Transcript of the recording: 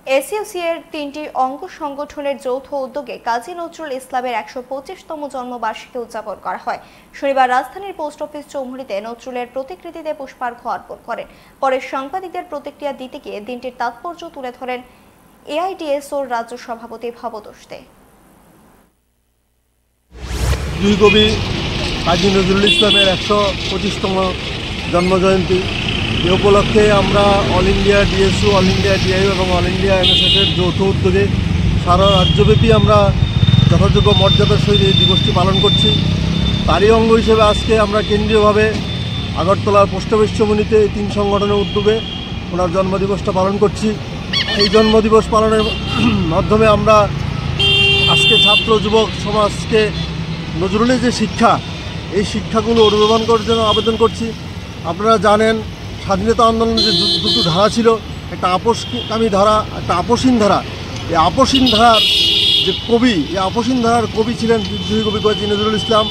SUC এর ৩টি অঙ্গ সংগঠনের যৌথ উদ্যোগে কাজী নজরুল ইসলামের ১২৫তম জন্মবার্ষিকী উদযাপন করা হয়। শনিবার রাজধানীর পোস্ট অফিস চৌমুহনীতে নজরুলের প্রতিকৃতিতে পুষ্পার্ঘ্য অর্পণ করেন। পরে সাংবাদিকদের প্রতিক্রিয়া দিতে গিয়ে দিনটির তাৎপর্য তুলে ধরেন এআইডিএসওর রাজ্য সভাপতি ভবতোষ দে। দুই কবি কাজী নজরুল ইসলামের ১২৫তম জন্মজয়ন্তী, এ উপলক্ষে আমরা all India DSU, all India DIU এবং অল ইন্ডিয়া এনএসএসের যৌথ উদ্যোগে সারা রাজ্যব্যাপী আমরা যথাযোগ্য মর্যাদার সহিত এই দিবসটি পালন করছি। তারই অঙ্গ হিসেবে আজকে আমরা কেন্দ্রীয়ভাবে আগরতলার পোস্ট অফিস চৌমুহনীতে এই ৩ সংগঠনের উদ্যোগে ওনার জন্মদিবসটা পালন করছি। এই জন্মদিবস পালনের মাধ্যমে আমরা আজকে ছাত্র যুবক সমাজকে নজরুলের যে শিক্ষা, এই শিক্ষাগুলো অনুধাবন করার জন্য আবেদন করছি। আপনারা জানেন স্বাধীনতা আন্দোলনের যে দুটো ধারা ছিল, একটা আপোষকামী ধারা, একটা আপোষহীন ধারা। এই আপোষহীন ধারার যে কবি, এই আপোষহীন ধারার কবি ছিলেন বিদ্রোহী কবি কাজী নজরুল ইসলাম।